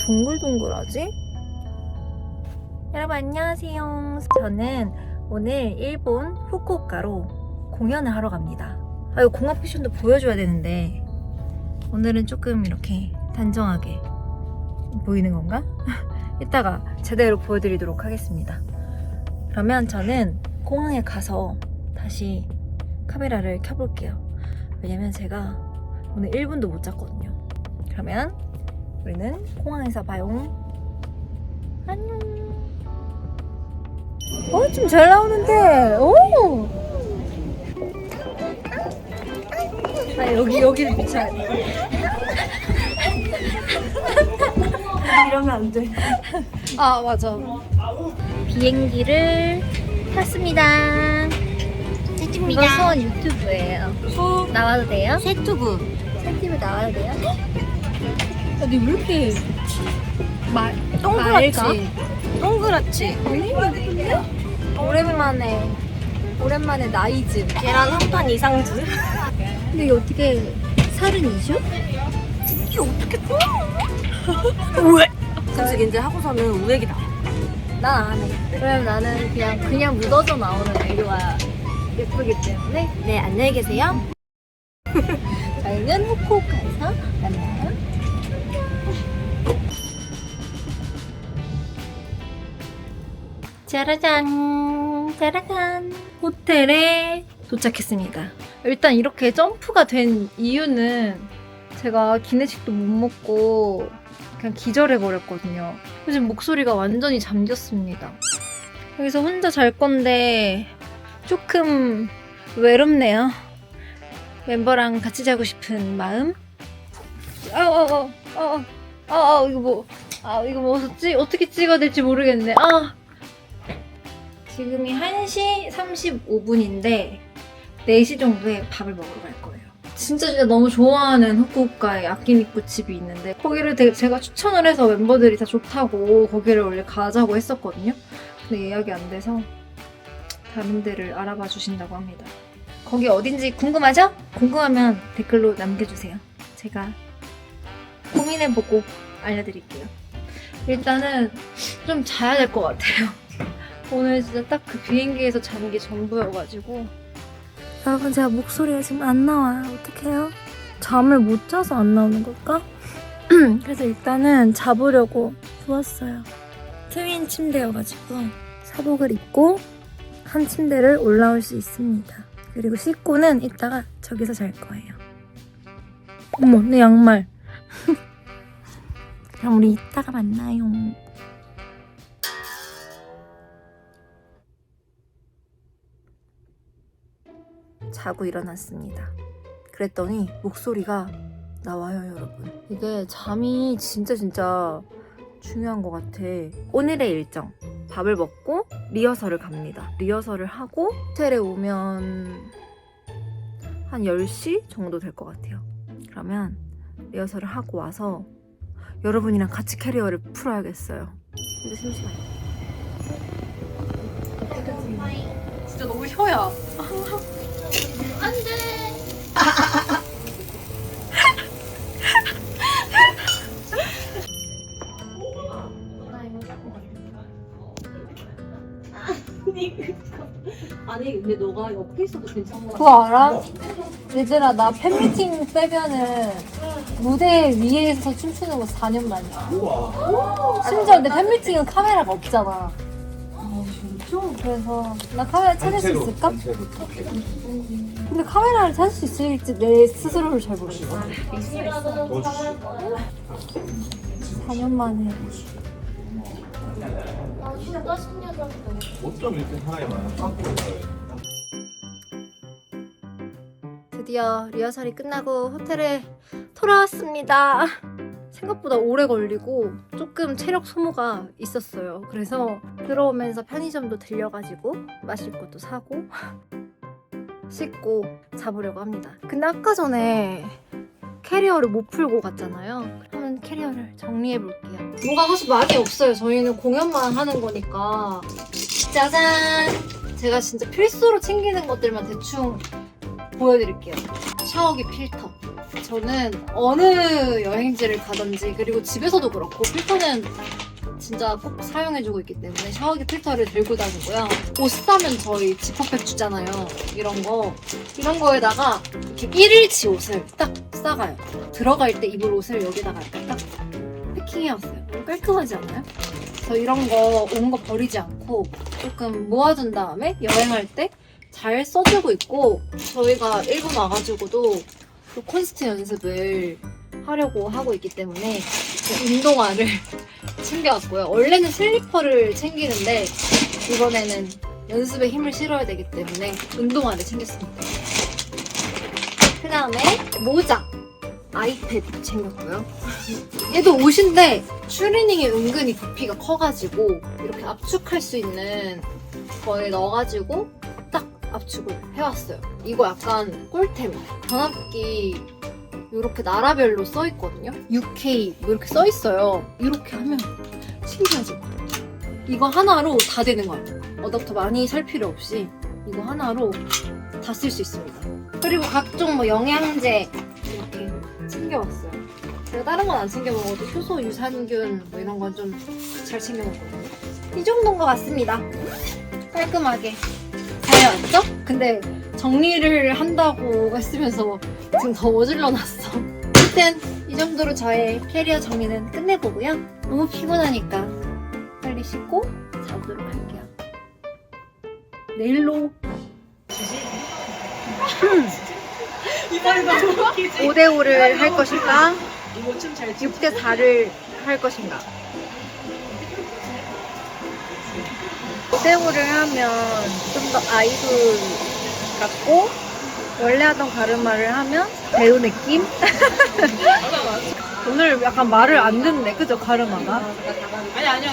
동글동글하지? 여러분 안녕하세요. 저는 오늘 일본 후쿠오카로 공연을 하러 갑니다. 이거 공항 패션도 보여줘야 되는데 오늘은 조금 이렇게 단정하게 보이는 건가? 이따가 제대로 보여드리도록 하겠습니다. 그러면 저는 공항에 가서 다시 카메라를 켜볼게요. 왜냐면 제가 오늘 1분도 못 잤거든요. 그러면 우리는 공항에서 봐요. 안녕. 좀 잘 나오는데. 오. 여기를 비춰야 돼. 이러면 안 돼. 아 맞아. 비행기를 탔습니다. 이거 수원 유튜브예요. 나와도 돼요? 세튜브 나와도 돼요? 근데 왜 이렇게 동그랗지? 오랜만에 나이즈. 계란 한 판 이상주. 근데 이게 어떻게 살은이죠? 이게 어떻게 또? 왜? 음식 이제 하고서는 우액이다. 난 안 해. 왜냐면 나는 그냥 묻어져 나오는 애교가 예쁘기 때문에. 네, 안녕히 계세요. 저희는 후쿠오카에서 만나요. 짜라잔 호텔에 도착했습니다. 일단 이렇게 점프가 된 이유는 제가 기내식도 못 먹고 그냥 기절해버렸거든요. 요즘 목소리가 완전히 잠겼습니다. 여기서 혼자 잘 건데 조금 외롭네요. 멤버랑 같이 자고 싶은 마음. 이거 뭐 어떻게 찍어야 될지 모르겠네. 지금이 1시 35분인데 4시 정도에 밥을 먹으러 갈 거예요. 진짜 너무 좋아하는 후쿠오카에 아키니쿠 집이 있는데 거기를 제가 추천을 해서 멤버들이 다 좋다고 거기를 원래 가자고 했었거든요. 근데 예약이 안 돼서 다른 데를 알아봐 주신다고 합니다. 거기 어딘지 궁금하죠? 궁금하면 댓글로 남겨주세요. 제가 고민해보고 알려드릴게요. 일단은 좀 자야 될 것 같아요. 오늘 진짜 딱 그 비행기에서 자는 게 전부여가지고. 여러분, 제가 목소리가 지금 안 나와요. 어떡해요? 잠을 못 자서 안 나오는 걸까? 그래서 일단은 자보려고 누웠어요. 트윈 침대여가지고 사복을 입고 한 침대를 올라올 수 있습니다. 그리고 씻고는 이따가 저기서 잘 거예요. 어머, 내 양말. 그럼 우리 이따가 만나요. 자고 일어났습니다. 그랬더니 목소리가 나와요, 여러분. 이게 잠이 진짜 중요한 것 같아. 오늘의 일정. 밥을 먹고 리허설을 갑니다. 리허설을 하고 호텔에 오면 한 10시 정도 될 것 같아요. 그러면 리허설을 하고 와서 여러분이랑 같이 캐리어를 풀어야겠어요. 근데 심심해. 진짜 너무 혀야. 안 돼. 아니 근데 너가 옆에 있어도 괜찮은 거 그거 알아? 얘들아, 나 팬미팅 빼면은 무대 위에서 춤추는 거 4년 만이야. 심지어 내 팬미팅은 카메라가 없잖아. 진짜? 그래서 나 카메라 찾을 수 있을까? 근데 카메라를 찾을 수 있을지 내 스스로를 잘 모르겠어. 4년 만에. 진짜 신기하다. 어쩜 이렇게 사람이 많아? 드디어 리허설이 끝나고 호텔에 돌아왔습니다. 생각보다 오래 걸리고 조금 체력 소모가 있었어요. 그래서 들어오면서 편의점도 들려가지고 마실 것도 사고 씻고 자보려고 합니다. 근데 아까 전에 캐리어를 못 풀고 갔잖아요. 그러면 캐리어를 정리해 볼게요. 뭐가 사실 많이 없어요. 저희는 공연만 하는 거니까. 짜잔! 제가 진짜 필수로 챙기는 것들만 대충 보여드릴게요. 샤워기 필터, 저는 어느 여행지를 가든지 그리고 집에서도 그렇고 필터는 진짜 꼭 사용해주고 있기 때문에 샤워기 필터를 들고 다니고요. 옷 사면 저희 지퍼백 주잖아요. 이런 거에다가 이렇게 1일치 옷을 딱 싸가요. 들어갈 때 입을 옷을 여기다가 이렇게 딱 패킹해왔어요. 깔끔하지 않아요? 그래서 이런 거 온 거 버리지 않고 조금 모아둔 다음에 여행할 때 잘 써주고 있고, 저희가 일본 와가지고도 또 콘스트 연습을 하려고 하고 있기 때문에 운동화를 챙겨왔고요. 원래는 슬리퍼를 챙기는데 이번에는 연습에 힘을 실어야 되기 때문에 운동화를 챙겼습니다. 그 다음에 모자, 아이패드 챙겼고요. 얘도 옷인데 추리닝이 은근히 부피가 커가지고 이렇게 압축할 수 있는 거에 넣어가지고 딱 압축을 해왔어요. 이거 약간 꿀템이에요. 전압기 이렇게 나라별로 써있거든요. UK 뭐 이렇게 써있어요. 이렇게 하면 신기하죠? 이거 하나로 다 되는 거야. 어댑터 많이 살 필요 없이 이거 하나로 다 쓸 수 있습니다. 그리고 각종 뭐 영양제 이렇게 챙겨왔어요. 제가 다른 건 안 챙겨 먹어도 효소, 유산균 뭐 이런 건 좀 잘 챙겨 먹거든요. 이 정도인 것 같습니다. 깔끔하게 잘 왔죠? 근데 정리를 한다고 했으면서 지금 더 어질러놨어. 아무튼 이 정도로 저의 캐리어 정리는 끝내보고요. 너무 피곤하니까 빨리 씻고 자도록 할게요. 내일로 5대5를 할 것인가? 6대4를 할 것인가? 5대5를 하면 좀 더 아이돌 같고, 원래 하던 가르마를 하면 배우 느낌? 오늘 약간 말을 안 듣네, 그죠? 가르마가? 아니요.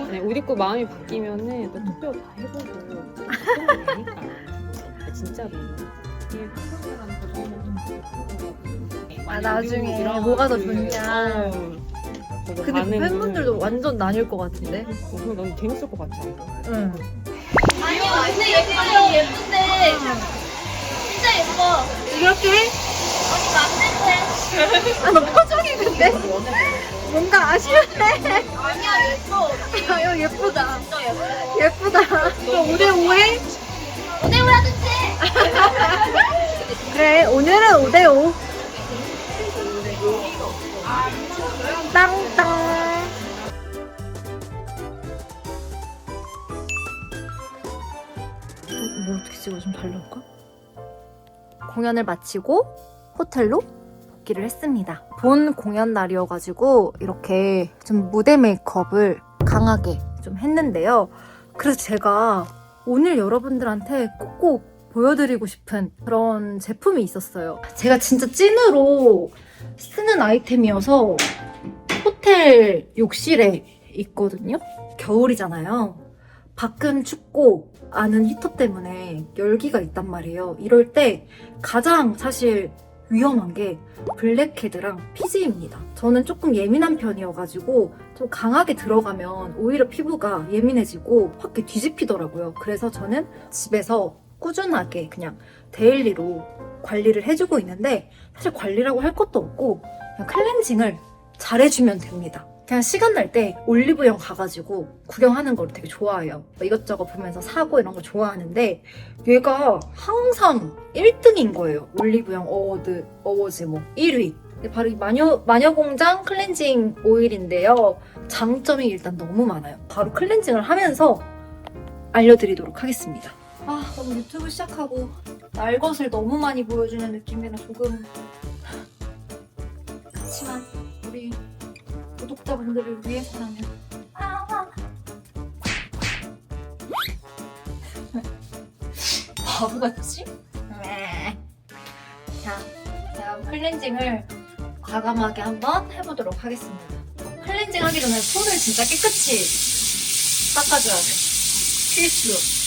네, 옷 입고 마음이 바뀌면은 또 투표 다 해보고 되니까 진짜로. 아, 나중에 뭐가 더 좋냐. 근데 팬분들도 완전 나뉠 것 같은데? 그거 너무 재밌을 것 같지 않아? 응. 아니요, 근데 예쁜데. 진짜 예뻐. 이렇게 해? 언니 맞는데. 아, 너 표정이 근데? 뭔가 아쉬운데? 아니야, 예뻐. 아, 이거 예쁘다. 진짜 예뻐. 예쁘다. 그럼 5대5 해? 오늘 하든지. 그래, 오늘은 5대5. 땅땅. 뭐 어떻게 찍어? 좀 달라올까? 공연을 마치고 호텔로 복귀를 했습니다. 본 공연 날이어가지고 이렇게 좀 무대 메이크업을 강하게 좀 했는데요. 그래서 제가 오늘 여러분들한테 꼭꼭 보여드리고 싶은 그런 제품이 있었어요. 제가 진짜 찐으로 쓰는 아이템이어서 호텔 욕실에 있거든요. 겨울이잖아요. 밖은 춥고 안은 히터 때문에 열기가 있단 말이에요. 이럴 때 가장 사실 위험한 게 블랙헤드랑 피지입니다. 저는 조금 예민한 편이어가지고 좀 강하게 들어가면 오히려 피부가 예민해지고 확 뒤집히더라고요. 그래서 저는 집에서 꾸준하게 그냥 데일리로 관리를 해주고 있는데, 사실 관리라고 할 것도 없고 그냥 클렌징을 잘해주면 됩니다. 그냥 시간 날 때 올리브영 가가지고 구경하는 걸 되게 좋아해요. 이것저것 보면서 사고 이런 거 좋아하는데 얘가 항상 1등인 거예요. 올리브영 어워즈 뭐 1위. 바로 이 마녀공장 클렌징 오일인데요. 장점이 일단 너무 많아요. 바로 클렌징을 하면서 알려드리도록 하겠습니다. 아, 너무 유튜브 시작하고 날 것을 너무 많이 보여주는 느낌이라 조금 그렇지만 우리 구독자분들을 위해서라면 바보같지? 자, 제가 클렌징을 과감하게 한번 해보도록 하겠습니다. 클렌징 하기 전에 손을 진짜 깨끗이 닦아줘야 돼요. 필수.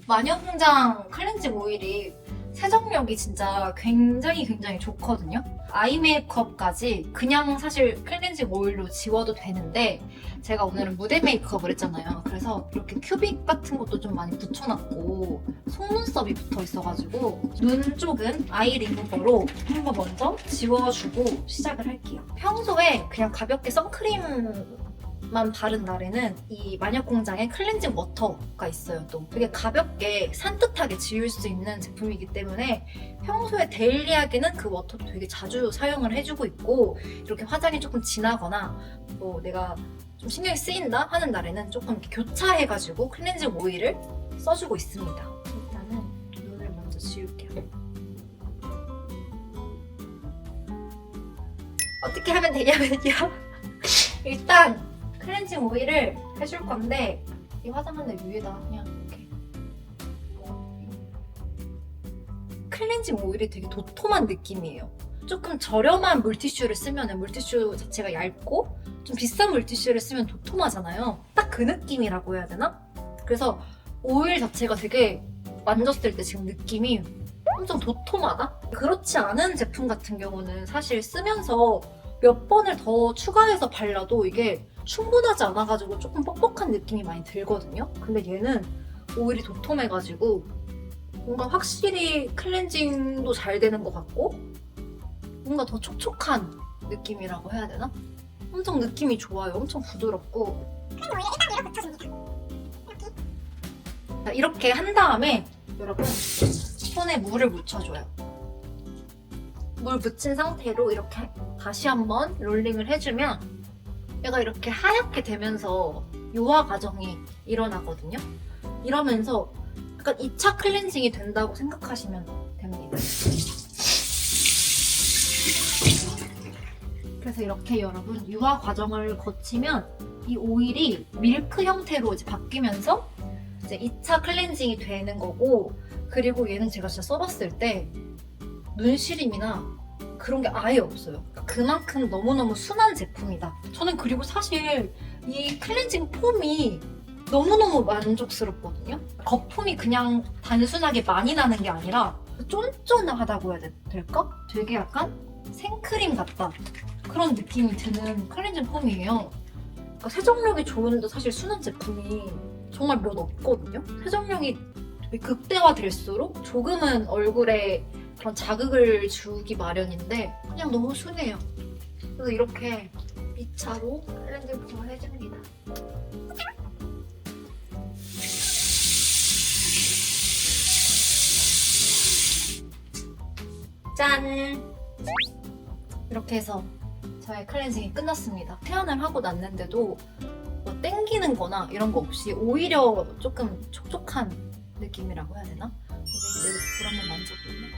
마녀공장 클렌징 오일이 세정력이 진짜 굉장히 좋거든요. 아이 메이크업까지 그냥 사실 클렌징 오일로 지워도 되는데 제가 오늘은 무대 메이크업을 했잖아요. 그래서 이렇게 큐빅 같은 것도 좀 많이 붙여놨고 속눈썹이 붙어 있어가지고 눈 쪽은 아이 리무버로 한번 먼저 지워주고 시작을 할게요. 평소에 그냥 가볍게 선크림만 바른 날에는 이 마녀공장의 클렌징 워터가 있어요. 또 되게 가볍게 산뜻하게 지울 수 있는 제품이기 때문에 평소에 데일리하게는 그 워터도 되게 자주 사용을 해주고 있고 이렇게 화장이 조금 진하거나 뭐 내가 좀 신경이 쓰인다 하는 날에는 조금 이렇게 교차해가지고 클렌징 오일을 써주고 있습니다. 일단은 눈을 먼저 지울게요. 어떻게 하면 되냐면요. 일단 클렌징 오일을 해줄 건데 이 화장하는 위에다 그냥 이렇게 클렌징 오일이 되게 도톰한 느낌이에요. 조금 저렴한 물티슈를 쓰면 물티슈 자체가 얇고 좀 비싼 물티슈를 쓰면 도톰하잖아요. 딱 그 느낌이라고 해야 되나? 그래서 오일 자체가 되게 만졌을 때 지금 느낌이 엄청 도톰하다? 그렇지 않은 제품 같은 경우는 사실 쓰면서 몇 번을 더 추가해서 발라도 이게 충분하지 않아가지고 조금 뻑뻑한 느낌이 많이 들거든요. 근데 얘는 오일이 도톰해가지고 뭔가 확실히 클렌징도 잘 되는 것 같고 뭔가 더 촉촉한 느낌이라고 해야 되나? 엄청 느낌이 좋아요. 엄청 부드럽고 자, 이렇게 한 다음에 여러분 손에 물을 묻혀줘요. 물 묻힌 상태로 이렇게 다시 한번 롤링을 해주면 얘가 이렇게 하얗게 되면서 유화 과정이 일어나거든요. 이러면서 약간 2차 클렌징이 된다고 생각하시면 됩니다. 그래서 이렇게 여러분 유화 과정을 거치면 이 오일이 밀크 형태로 이제 바뀌면서 이제 2차 클렌징이 되는 거고 그리고 얘는 제가 진짜 써봤을 때 눈시림이나 그런 게 아예 없어요. 그만큼 너무너무 순한 제품이다. 저는 그리고 사실 이 클렌징 폼이 너무너무 만족스럽거든요. 거품이 그냥 단순하게 많이 나는 게 아니라 쫀쫀하다고 해야 될까? 되게 약간 생크림 같다. 그런 느낌이 드는 클렌징 폼이에요. 그러니까 세정력이 좋은데 사실 순한 제품이 정말 몇 없거든요. 세정력이 되게 극대화될수록 조금은 얼굴에 그런 자극을 주기 마련인데 그냥 너무 순해요. 그래서 이렇게 2차로 클렌징 폼을 해줍니다. 짠! 이렇게 해서 저의 클렌징이 끝났습니다. 태안을 하고 났는데도 뭐 땡기는 거나 이런 거 없이 오히려 조금 촉촉한 느낌이라고 해야 되나? 내 볼 한번 만져볼래?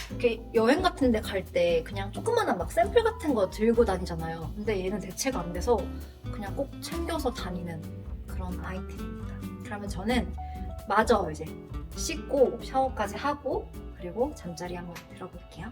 이렇게 여행 같은 데 갈 때 그냥 조그만한 막 샘플 같은 거 들고 다니잖아요. 근데 얘는 대체가 안 돼서 그냥 꼭 챙겨서 다니는 그런 아이템입니다. 그러면 저는 마저 이제 씻고 샤워까지 하고 그리고 잠자리 한번 들어볼게요.